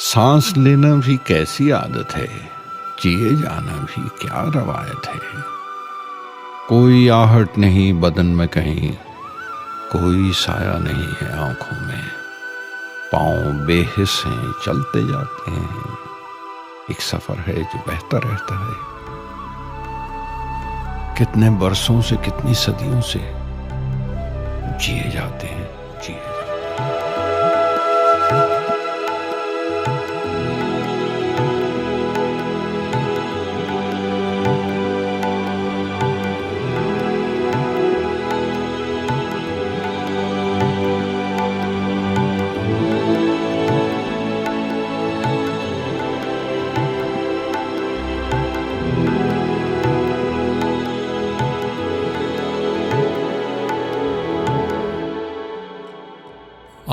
सांस लेना भी कैसी आदत है, जिए जाना भी क्या रवायत है। कोई आहट नहीं बदन में कहीं, कोई साया नहीं है आंखों में। पाँव बेहिस हैं, चलते जाते हैं। एक सफर है जो बहता रहता है। कितने बरसों से, कितनी सदियों से जिए जाते हैं, जिए जाते हैं।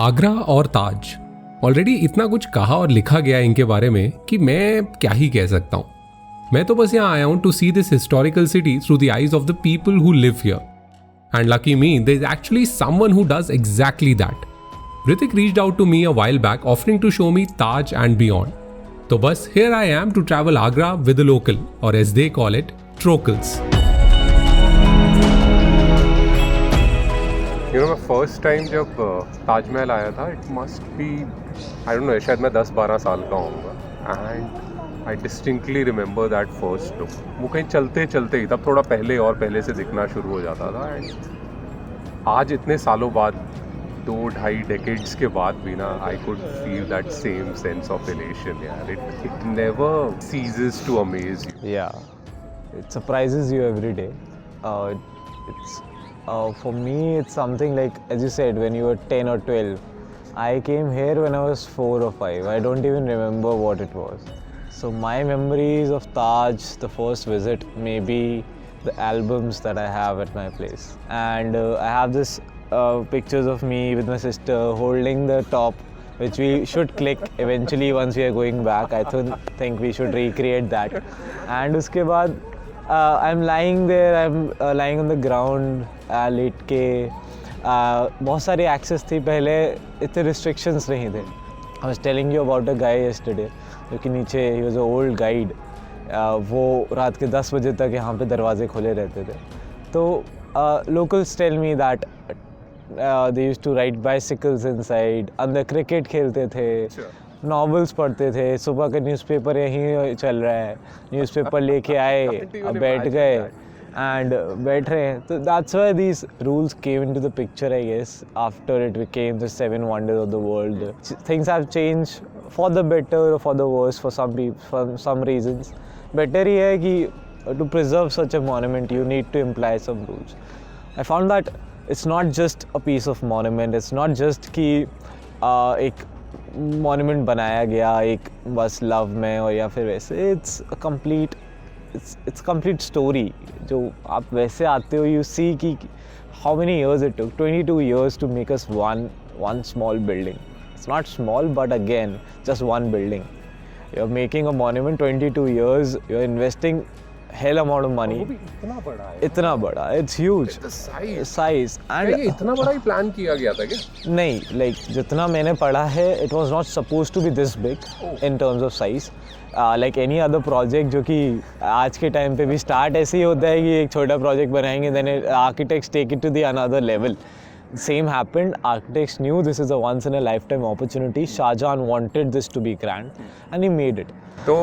आगरा और ताज, ऑलरेडी इतना कुछ कहा और लिखा गया इनके बारे में कि मैं क्या ही कह सकता हूँ। मैं तो बस यहाँ आया हूँ to see this historical city through the eyes of the people who live here. And lucky me, there is actually someone who does exactly that. Hrithik reached out to me a while back offering to show me Taj and beyond. तो बस here I am to travel Agra with a local, और as they call it, trocals. मैं first time जब ताजमहल आया था, it must be, I don't know, शायद मैं 10-12 साल का होऊंगा। And I distinctly remember that first look. वो कहीं चलते चलते ही, तब थोड़ा पहले और पहले से दिखना शुरू हो जाता था। एंड आज इतने सालों बाद, 2-2.5 डेकेड्स के बाद भी ना, I could feel that same sense of elation यार। It never ceases to amaze you. It surprises you every day. For me, it's something like, as you said, when you were 10 or 12. I came here when I was 4 or 5. I don't even remember what it was. So my memories of Taj, the first visit, maybe the albums that I have at my place. And I have this pictures of me with my sister holding the top, which we should click eventually once we are going back. I think we should recreate that. And uske baad, I'm lying there, I'm lying on the ground, लेट के। बहुत सारी access थी पहले, इतने restrictions नहीं थे। I was telling you about a guy yesterday, जो कि नीचे, he was a old guide. वो रात के 10 बजे तक यहाँ पे दरवाजे खुले रहते थे। तो locals tell me that they used to ride bicycles inside, अंदर क्रिकेट खेलते थे, नॉवेल्स पढ़ते थे। सुबह का न्यूज़पेपर यहीं चल रहा है, न्यूज़पेपर लेके आए, अब बैठ गए एंड बैठ रहे हैं। तो that's why these rules came into the picture, I guess, after it became the 7 wonders of the world. Things have changed for the better और for the worse for some reasons. Better ही है कि to preserve such a monument you need to employ some rules. I found that it's not just a piece of monument, it's not just कि एक monument बनाया गया एक बस love में और या फिर वैसे। It's complete story. जो आप वैसे आते हो, यू सी कि how many years it took, 22 years to make us one small building. It's not small, but again, just one building. You're making a monument, 22 years, you're investing hell amount of money. इतना बड़ा, it's huge. Size. And ये इतना बड़ा ही plan किया गया था क्या? नहीं, like जितना मैंने पढ़ा है, it was not supposed to be this big in terms of size. Like any other project, जो कि आज के टाइम पे भी स्टार्ट ऐसे ही होता है कि एक छोटा प्रोजेक्ट बनाएंगे, then architects take it to the another level. Same happened. Architects knew this is a once in a lifetime opportunity. Shah Jahan wanted this to be grand and he made it. तो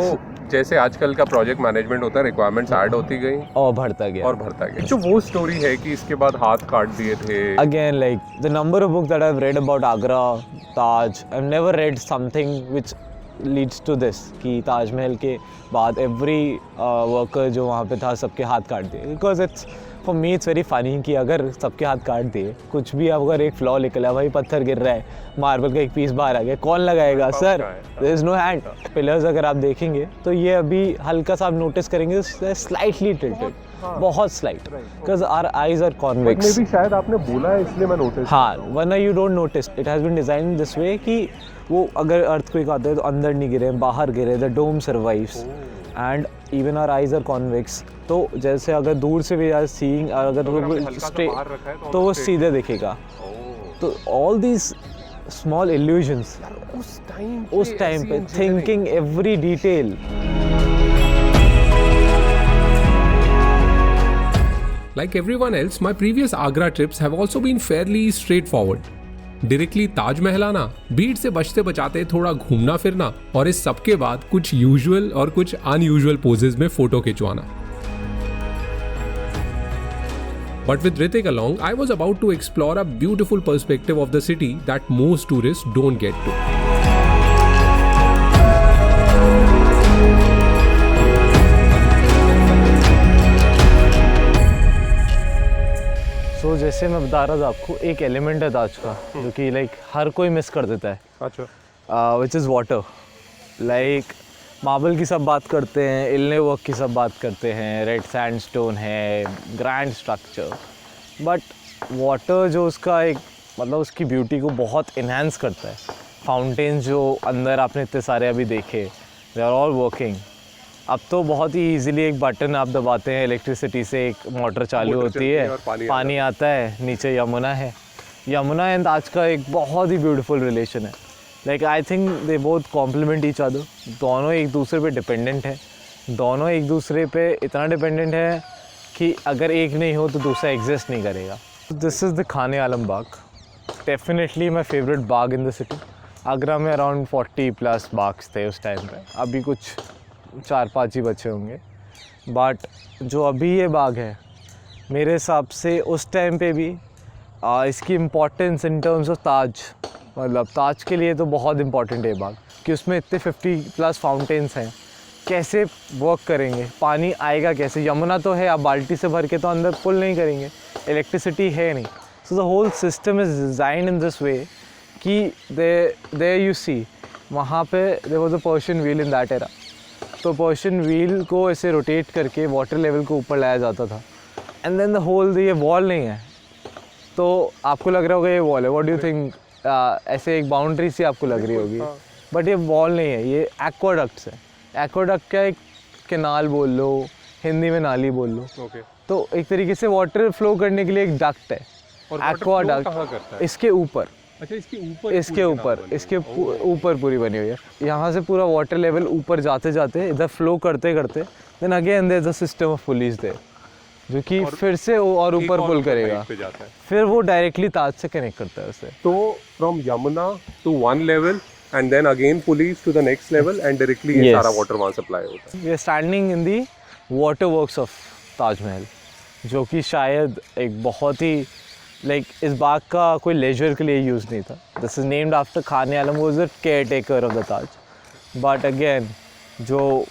जैसे आजकल का project management होता है, requirements add होती गई और बढ़ता गया। जो वो स्टोरी है कि इसके बाद हाथ काट दिए थे। Again, like the number of books that I've read about Agra, Taj, I've never read something which leads to this कि ताजमहल के बाद every worker जो वहाँ पे था, सबके हाथ काट दिए। Because for me it's very funny कि अगर सबके हाथ काट दिए, कुछ भी अगर एक फ्लॉ निकला, भाई पत्थर गिर रहा है, मार्बल का एक पीस बाहर आ गया, कौन लगाएगा sir? There is no hand. Pillars अगर आप देखेंगे तो ये अभी हल्का सा आप नोटिस करेंगे, स्लाइटली टिल्टेड, बहुत slight, because our eyes are convex. Maybe शायद आपने बोला है इसलिए मैं नोटिस। हाँ, वरना you don't notice. It has been design this way कि वो अगर अर्थक्वेक आता है तो अंदर नहीं गिरे, बाहर गिरे, the dome survives and even our eyes are convex. तो जैसे अगर दूर से भी सीइंग, अगर वो स्ट्रेट तो वो सीधे दिखेगा। तो ऑल दीज small illusions. उस टाइम पे thinking every detail. Like everyone else, my previous Agra trips have also been fairly straightforward. Directly Taj Mahal आना, भीड़ से बचते बचाते थोड़ा घूमना फिरना और इस सब के बाद कुछ यूजुअल और कुछ अनयूजुअल पोजेस में photo खिंचवाना. But with Ritik along, I was about to explore a beautiful perspective of the city that most tourists don't get to. So जैसे मैं बता रहा था आपको, एक एलिमेंट है ताज का जो कि लाइक हर कोई मिस कर देता है. अच्छा. Which is water. Like marble की सब बात करते हैं, इलने वर्क की सब बात करते हैं, रेड सैंडस्टोन है, ग्रैंड स्ट्रक्चर, बट वाटर जो उसका एक मतलब उसकी ब्यूटी को बहुत इन्हांस करता है. फाउंटेन्स जो अंदर आपने इतने सारे अभी देखे, दे आर ऑल वर्किंग. अब तो बहुत ही इजीली एक बटन आप दबाते हैं, इलेक्ट्रिसिटी से एक मोटर चालू होती है, पानी आता है, नीचे यमुना है. यमुना एंड ताज का एक बहुत ही ब्यूटीफुल रिलेशन है. Like I think they both complement each other. दोनों एक दूसरे पे डिपेंडेंट है. दोनों एक दूसरे पे इतना डिपेंडेंट है कि अगर एक नहीं हो तो दूसरा एग्जिस्ट नहीं करेगा. This is the Khane Alam Bagh. Definitely my favourite bagh in the city. Agra में अराउंड 40+ बाग्स थे उस टाइम पे. अभी कुछ 4-5 ही बचे होंगे. बट जो अभी ये बाग है, मेरे हिसाब से उस टाइम पे भी इसकी इम्पोर्टेंस इन टर्म्स ऑफ ताज, मतलब ताज के लिए तो बहुत इम्पॉर्टेंट है बाग, कि उसमें इतने 50+ फाउंटेन्स हैं. कैसे वर्क करेंगे, पानी आएगा कैसे? यमुना तो है, आप बाल्टी से भर के तो अंदर पुल नहीं करेंगे, इलेक्ट्रिसिटी है नहीं. So the whole system is design in this way कि दे यू सी वहाँ पे there was a Persian wheel in that era. तो पर्शियन व्हील को ऐसे रोटेट करके वाटर लेवल को ऊपर लाया जाता था. एंड देन द होल, ये वॉल नहीं है तो आपको लग रहा होगा ये वॉल है. What do you think? ऐसे एक बाउंड्री सी आपको लग रही होगी, बट ये वॉल नहीं है, ये एक्वाडक्ट्स है. एक्वाडक्ट का एक कैनाल बोल लो, हिंदी में नाली बोल लो. Okay. तो एक तरीके से वाटर फ्लो करने के लिए एक डक्ट है. एक्वाडक्ट इसके ऊपर, अच्छा, इसके ऊपर पूरी बनी हुई है. यहाँ से पूरा वाटर लेवल ऊपर जाते जाते इधर फ्लो करते करते then again there is a system of pulleys there जो कि फिर से और ऊपर पुल करेगा, फिर वो डायरेक्टली ताज से कनेक्ट करता है उसे. तो from Yamuna to one level and then again pulleys to the next level and directly ये सारा वाटर वहाँ सप्लाई होता है. We are standing in the water works of Taj Mahal, जो कि शायद एक बहुत ही लाइक इस बाग का कोई लेजर के लिए यूज़ नहीं था. This is named after Khan Alam, was the care taker of the Taj. But again जो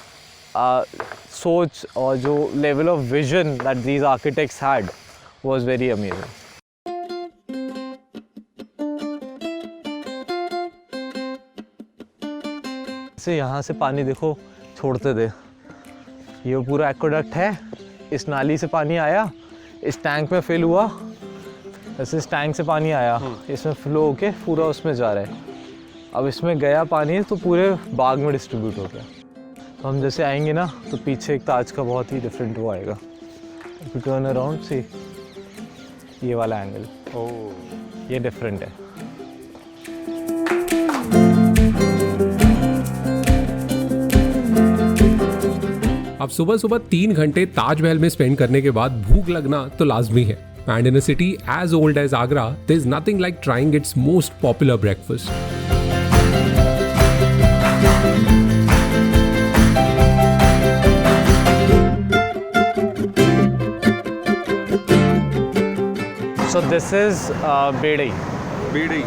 सोच और जो level of vision that these architects had was very amazing. से यहाँ से पानी देखो छोड़ते थे, ये पूरा एक्वाडक्ट है. इस नाली से पानी आया, इस टैंक में फिल हुआ, ऐसे इस टैंक से पानी आया, इसमें फ्लो होके पूरा उसमें जा रहा है. अब इसमें गया पानी तो पूरे बाग में डिस्ट्रीब्यूट हो गया. तो हम जैसे आएंगे ना तो पीछे एक ताज का बहुत ही डिफरेंट वो आएगा. टर्न अराउंड सी, ये वाला एंगल, ये डिफरेंट है. अब सुबह सुबह 3 घंटे ताजमहल में स्पेंड करने के बाद भूख लगना तो लाजमी है. And in a city as old as Agra, there's nothing like trying its most popular breakfast. So this is बेड़ई.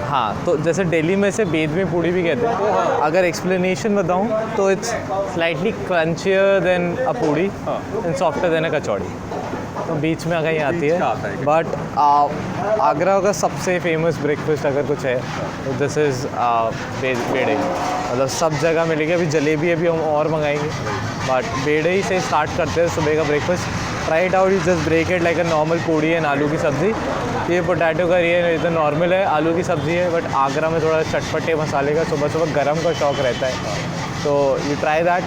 हाँ, तो जैसे दिल्ली में से बेदमी पूड़ी भी कहते हैं. अगर एक्सप्लेनेशन बताऊँ तो it's slightly crunchier than a puri and softer than a kachori. तो बीच में कहीं आती है. बट आगरा का सबसे फेमस ब्रेकफास्ट अगर कुछ है तो दिस इज़ बेड़ई. मतलब सब जगह मिलेगी. अभी जलेबी अभी हम और मंगाएंगे, बट बेड़ई से स्टार्ट करते हैं सुबह का breakfast. Try it out, you just break it like a normal puri and aloo की सब्ज़ी. ये पोटैटो करी है, इतना नॉर्मल है, आलू की सब्ज़ी है. बट आगरा में थोड़ा चटपटे मसाले का सुबह सुबह गरम का शौक रहता है. तो you try that,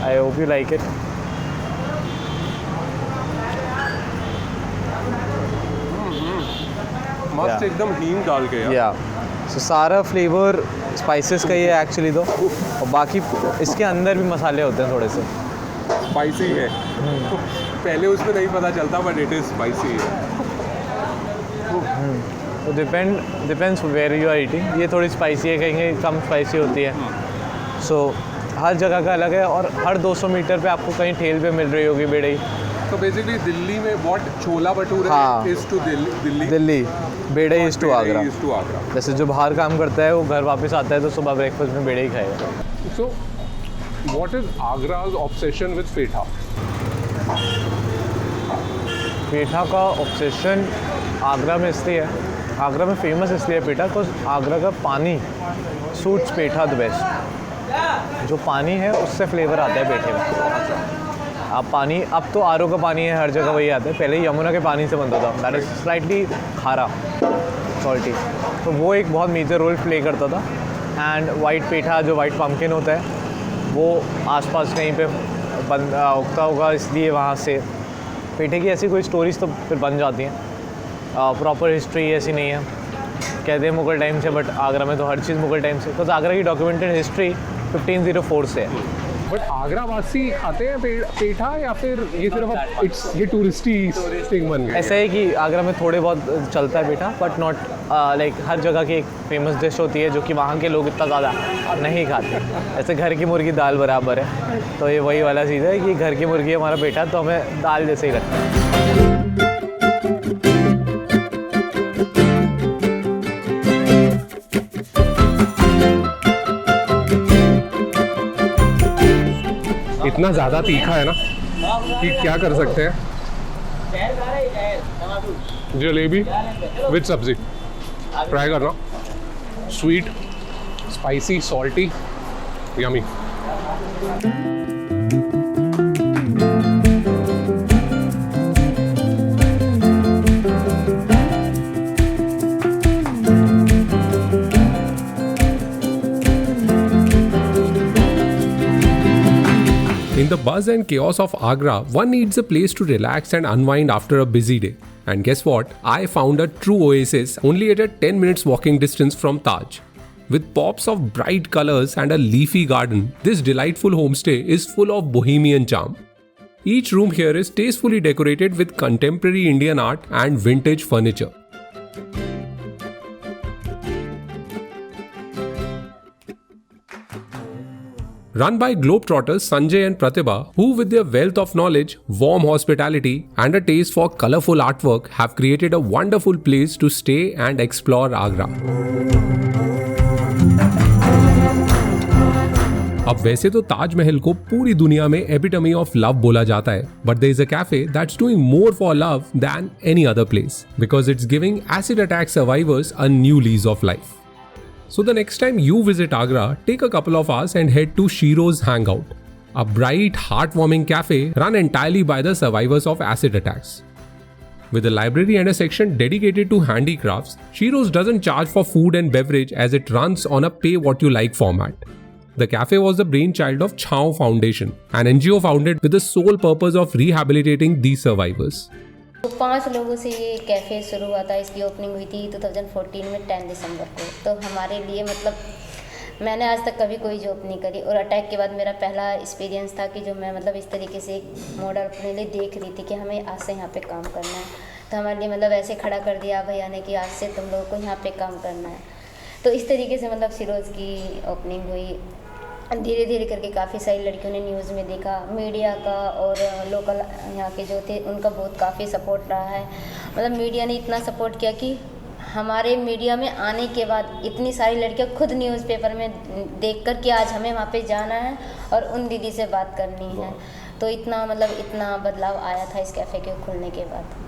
I hope you like it. मस्त Yeah. एकदम हींग डाल के यार। या सो सारा फ्लेवर स्पाइसेस का ही है एक्चुअली तो, और बाकी इसके अंदर भी मसाले होते हैं थोड़े से। स्पाइसी है। पहले उसमें नहीं पता चलता बट इट इज स्पाइसी है। तो depends where you are eating. ये थोड़ी स्पाइसी है, कहीं कम स्पाइसी होती है। सो हर जगह का अलग है, और हर 200 मीटर पे आपको कहीं ठेल पे मिल रही होगी बेड़ई। तो बेसिकली दिल्ली में व्हाट छोला भटूरे हाँ। Is to Delhi Delhi bedai is to Agra. Is to Agra. जैसे जो बाहर काम करता है वो घर वापस आता है तो सुबह ब्रेकफास्ट में बेड़ई खाएगा। So what is Agra's obsession with petha? Petha का ऑब्सेशन आगरा में इसलिए है, आगरा में फेमस इसलिए है पेठा, बिकॉज आगरा का पानी सूट्स पेठा द बेस्ट। जो पानी है उससे फ्लेवर आता है पेठे में। अब पानी, अब तो आर का पानी है, हर जगह वही आता है। पहले यमुना के पानी से बनता था, दैट इज स्लाइटली खारा, सॉल्टी। तो वो एक बहुत मेजर रोल प्ले करता था। एंड वाइट पेठा, जो वाइट पम्पकिन होता है, वो आसपास कहीं पे उगता होगा, इसलिए वहाँ से पेठे की ऐसी कोई स्टोरीज तो फिर बन जाती हैं। प्रॉपर हिस्ट्री ऐसी नहीं है, कहते हैं मुगल टाइम से, बट आगरा में तो हर चीज़ मुगल टाइम से, बिकॉज आगरा की डॉक्यूमेंटेड हिस्ट्री 1504 से है। बट आगरा वासी खाते हैं पेठा या फिर ये सिर्फ इट्स ये टूरिस्टी थिंग बन गया? ऐसा है कि आगरा में थोड़े बहुत चलता है पेठा, बट नॉट लाइक हर जगह की एक फेमस डिश होती है जो कि वहाँ के लोग इतना ज़्यादा नहीं खाते। ऐसे घर की मुर्गी दाल बराबर है, तो ये वही वाला चीज़ है कि घर की मुर्गी हमारा पेठा, तो हमें दाल जैसे ही लगता है। इतना ज़्यादा तीखा है ना कि क्या कर सकते हैं। जलेबी विद सब्जी ट्राई करना, sweet, spicy, salty, yummy. In the buzz and chaos of Agra, one needs a place to relax and unwind after a busy day. And guess what? I found a true oasis only at a 10 minutes walking distance from Taj. With pops of bright colors and a leafy garden, this delightful homestay is full of bohemian charm. Each room here is tastefully decorated with contemporary Indian art and vintage furniture. Run by globetrotters Sanjay and Pratibha, who with their wealth of knowledge, warm hospitality and a taste for colorful artwork have created a wonderful place to stay and explore Agra. अब वैसे तो ताजमहल को पूरी दुनिया में epitome of love बोला जाता है, but there is a cafe that's doing more for love than any other place because it's giving acid attack survivors a new lease of life. So the next time you visit Agra, take a couple of hours and head to Shiro's Hangout, a bright, heartwarming cafe run entirely by the survivors of acid attacks. With a library and a section dedicated to handicrafts, Shiro's doesn't charge for food and beverage as it runs on a pay-what-you-like format. The cafe was the brainchild of Chhau Foundation, an NGO founded with the sole purpose of rehabilitating these survivors. तो 5 लोगों से ये cafe शुरू हुआ था। इसकी opening हुई थी 2014 में 10 दिसंबर को। तो हमारे लिए मतलब मैंने आज तक कभी कोई जॉब नहीं करी, और अटैक के बाद मेरा पहला एक्सपीरियंस था कि जो मैं मतलब इस तरीके से एक मॉडल अपने लिए देख रही थी कि हमें आज से यहाँ पे काम करना है। तो हमारे लिए मतलब ऐसे खड़ा कर दिया भैया ने कि आज से तुम लोगों को यहाँ पे काम करना है। तो इस तरीके से मतलब शिरोज़ की ओपनिंग हुई। धीरे धीरे करके काफ़ी सारी लड़कियों ने न्यूज़ में देखा, मीडिया का और लोकल यहाँ के जो थे उनका बहुत काफ़ी सपोर्ट रहा है। मतलब मीडिया ने इतना सपोर्ट किया कि हमारे मीडिया में आने के बाद इतनी सारी लड़कियाँ खुद न्यूज़पेपर में देख कर कि आज हमें वहाँ पे जाना है और उन दीदी से बात करनी है। तो इतना मतलब इतना बदलाव आया था इस कैफ़े के खुलने के बाद।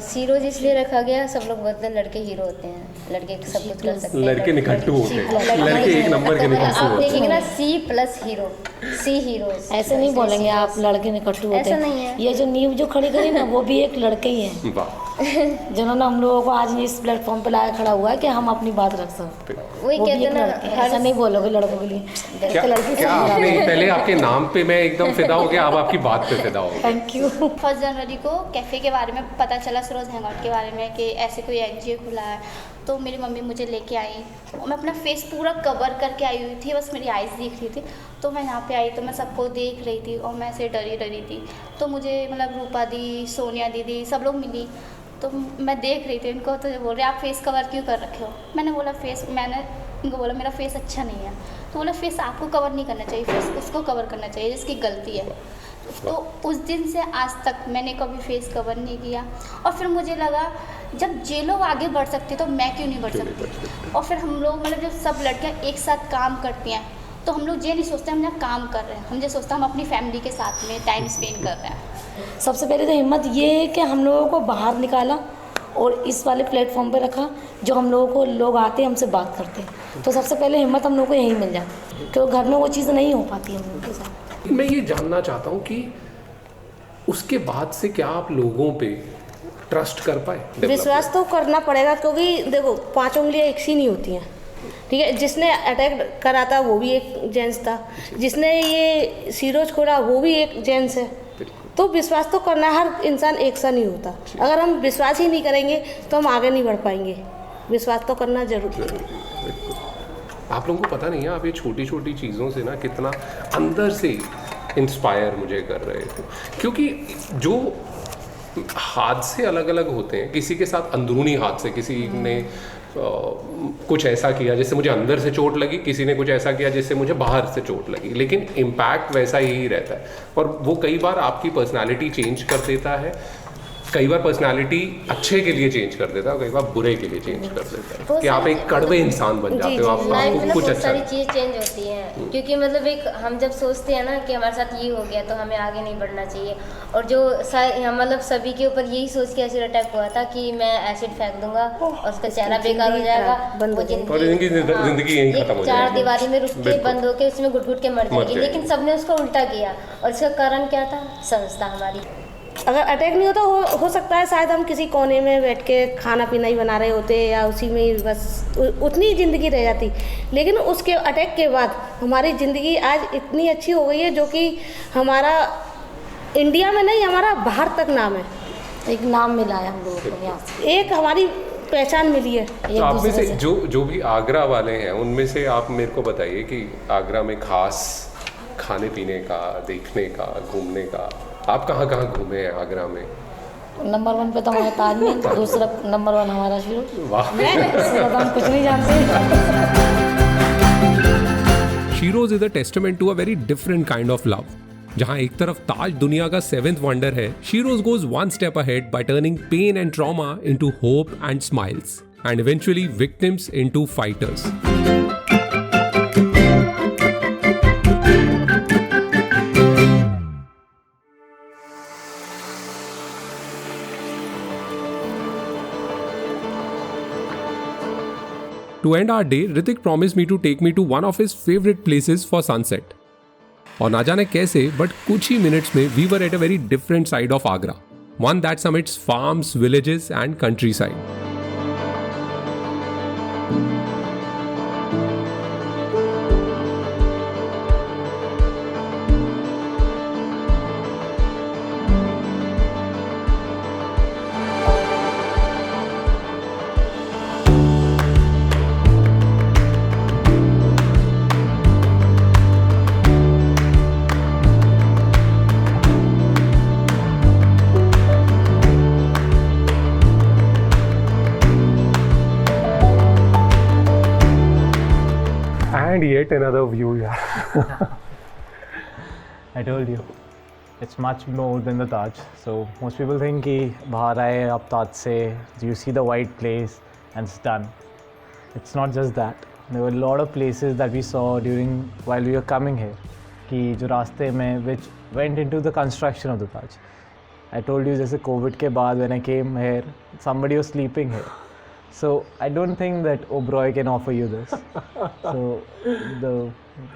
सीरोज इसलिए रखा गया, सब लोग बोलते हैं लड़के हीरो होते हैं, लड़के सब कुछ कर सकते हैं, लड़के निकट्टू होते हैं, लड़के एक नंबर के निकट्टू होते हैं। आप देखेंगे ना C+ हीरो। सी हीरोज। ऐसे नहीं बोलेंगे आप लड़के निकट्टू होते ऐसा नहीं है। ये जो नींव जो खड़ी करी ना वो भी एक लड़के ही है वाह, जिन्होंने हम लोगों को आज इस प्लेटफॉर्म पे लाया खड़ा हुआ है कि हम अपनी बात रख सकते वही वो भी कहते एक ना लड़के हैं। ऐसा नहीं बोलोगे लड़कों के लिए क्या लड़की क्या आपने पहले आपके नाम पे मैं एकदम फिदा हो गया, अब आपकी बात पे फिदा हो गया। Thank you. 1 जनवरी को कैफ़े के बारे में पता चला, सरोज हैंगआउट के बारे में कि ऐसे कोई एनजीओ खुला है, तो मेरी मम्मी मुझे लेके आई और मैं अपना फेस पूरा कवर करके आई हुई थी, बस मेरी आइज़ दिख रही थी। तो मैं यहाँ पे आई तो मैं सबको देख रही थी और मैं ऐसे डरी थी। तो मुझे मतलब रूपा दी, सोनिया दीदी सब लोग मिली, तो मैं देख रही थी इनको, तो बोल रहे आप फेस कवर क्यों कर रखे हो। मैंने इनको बोला मेरा फेस अच्छा नहीं है, तो बोला फेस आपको कवर नहीं करना चाहिए, फेस उसको कवर करना चाहिए जिसकी गलती है। तो उस दिन से आज तक मैंने कभी फेस कवर नहीं किया। और फिर मुझे लगा जब ये लोग आगे बढ़ सकते तो मैं क्यों नहीं बढ़ सकती। और फिर हम लोग मतलब जब सब लड़कियां एक साथ काम करती हैं तो हम लोग ये नहीं सोचते हम यहाँ काम कर रहे हैं, हम ये सोचते हम अपनी फैमिली के साथ में टाइम स्पेंड कर रहे हैं। सबसे पहले तो हिम्मत ये है कि हम लोगों को बाहर निकाला और इस वाले प्लेटफॉर्म पे रखा जो हम लोगों को लोग आते हैं हमसे बात करते हैं, तो सबसे पहले हिम्मत हम लोगों को यहीं मिल जाती है, क्योंकि घर में वो चीज़ नहीं हो पाती हम लोगों के साथ। मैं ये जानना चाहता हूँ कि उसके बाद से क्या आप लोगों पे ट्रस्ट कर पाए? विश्वास तो करना पड़ेगा, क्योंकि देखो 5 उंगलियां एक सी नहीं होती हैं, ठीक है। जिसने अटैक करा था वो भी एक जेंट्स था, जिसने ये सीरोज खोला वो भी एक जेंट्स है। तो विश्वास तो करना, हर इंसान एक सा नहीं होता। अगर हम विश्वास ही नहीं करेंगे तो हम आगे नहीं बढ़ पाएंगे। विश्वास तो करना जरूरी है। आप लोगों को पता नहीं है, आप ये छोटी छोटी चीज़ों से ना कितना अंदर से इंस्पायर मुझे कर रहे थे, क्योंकि जो हादसे अलग अलग होते हैं, किसी के साथ अंदरूनी हादसे, किसी ने कुछ ऐसा किया जिससे मुझे अंदर से चोट लगी, किसी ने कुछ ऐसा किया जिससे मुझे बाहर से चोट लगी, लेकिन इम्पैक्ट वैसा ही रहता है। और वो कई बार आपकी पर्सनालिटी चेंज कर देता है, कई बार पर्सनालिटी अच्छे के लिए चेंज कर देता है, कई बार बुरे के लिए चेंज कर देता है कि आप एक कड़वे इंसान बन जाते हो। लाइफ में आपको ना कुछ बहुत अच्छा सारी चीज़ें चेंज होती हैं, क्योंकि मतलब एक हम जब सोचते हैं ना कि हमारे साथ ये हो गया तो हमें आगे नहीं बढ़ना चाहिए, और जो मतलब सभी के ऊपर यही सोच के एसिड अटैक हुआ था कि मैं एसिड फेंक दूंगा और उसका चेहरा बेकार हो जाएगा, वो जिंदगी यहीं खत्म हो जाएगी, 4 दीवारी में रुक के बंद होके उसमें घुट घुट के मर जाएगी। लेकिन सबने उसको उल्टा किया, और इसका कारण क्या था? संस्था हमारी। अगर अटैक नहीं होता हो सकता है शायद हम किसी कोने में बैठ के खाना पीना ही बना रहे होते, या उसी में ही बस उतनी ही ज़िंदगी रह जाती। लेकिन उसके अटैक के बाद हमारी ज़िंदगी आज इतनी अच्छी हो गई है, जो कि हमारा इंडिया में नहीं, हमारा बाहर तक नाम है। एक नाम मिला है हम लोगों को यहाँ से, एक हमारी पहचान मिली है। तो आप में से जो भी आगरा वाले हैं, उनमें से आप मेरे को बताइए कि आगरा में खास खाने पीने का, देखने का, घूमने का, आप कहाँ कहाँ घूमे हैं आगरा में? नंबर 1 पे तो हमारा ताजमहल, दूसरा नंबर 1 हमारा शिरोज। वाह, इससे ज़्यादा हम कुछ नहीं जानते। Sheroes is a testament to a very different kind of love. जहां एक तरफ ताज दुनिया का 7th वंडर है, Sheroes goes 1 step ahead by turning pain and trauma into hope and smiles, and eventually victims into fighters. To end our day, Ritik promised me to take me to one of his favorite places for sunset. और ना जाने कैसे, but कुछ ही minutes में we were at a very different side of Agra, one that summits farms, villages and countryside. And yet another view, yeah. I told you, it's much more than the Taj. So most people think कि बाहर आए आप ताज से, you see the white place and it's done. It's not just that. There were a lot of places that we saw while we were coming here, कि जो रास्ते में which went into the construction of the Taj. I told you जैसे COVID के बाद when I came here, somebody was sleeping here. So I don't think that Oberoi can offer you this. So the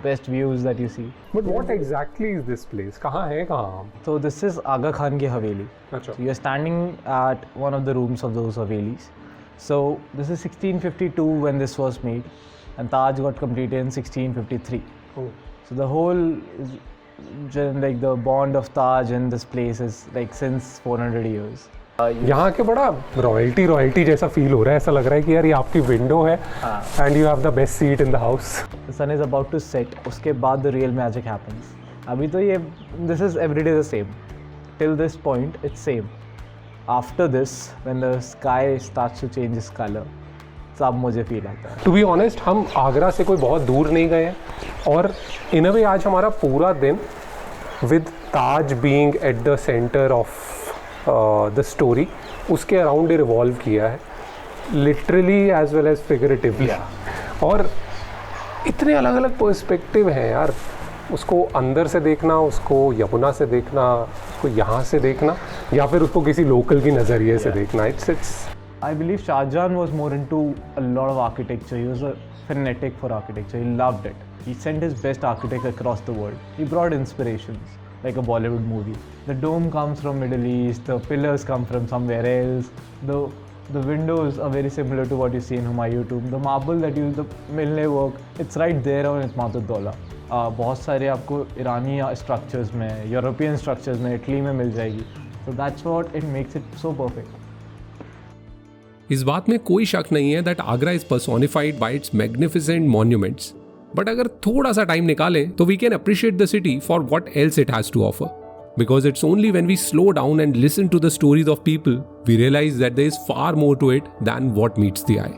best views that you see. But what exactly is this place? कहाँ है कहाँ? So this is Aga Khan ki Haveli. अच्छा. So you're standing at one of the rooms of those Havelis. So this is 1652 when this was made, and Taj got completed in 1653. Oh. So the whole is like the bond of Taj and this place is like since 400 years. यहाँ के बड़ा royalty जैसा feel हो रहा है, ऐसा लग रहा है कि यार ये आपकी विंडो है and you have the best seat in the house. The sun is about to set, उसके बाद the real magic happens. अभी तो ये this is every day the same. Till this point it's same. After this when the sky starts to change its color, सब मुझे feel आता है. To be honest हम आगरा से कोई बहुत दूर नहीं गए हैं और इन अ वे आज हमारा पूरा दिन with Taj being at the centre of the story उसके अराउंड ही रिवॉल्व किया है, literally as well as figuratively. और इतने अलग अलग पर्सपेक्टिव हैं यार, उसको अंदर से देखना, उसको यमुना से देखना, उसको यहाँ से देखना, या फिर उसको किसी लोकल की नज़रिए से देखना. It's I believe Shah Jahan was more into a lot of architecture. He was a fanatic for architecture. He loved it. He sent his best architects across the world. He brought inspirations, like a Bollywood movie. The dome comes from Middle East. The pillars come from somewhere else. The windows are very similar to what you see in Humayun tomb. The marble that you, the Milne work, it's right there on Itmat ud-Daula. बहुत सारे आपको ईरानी structures में, European structures में, Italy में मिल जाएगी. So that's what it makes it so perfect. इस बात में कोई शक नहीं है that Agra is personified by its magnificent monuments. But अगर थोड़ा सा टाइम निकालें तो we can appreciate the city for what else it has to offer. Because it's only when we slow down and listen to the stories of people, we realize that there is far more to it than what meets the eye.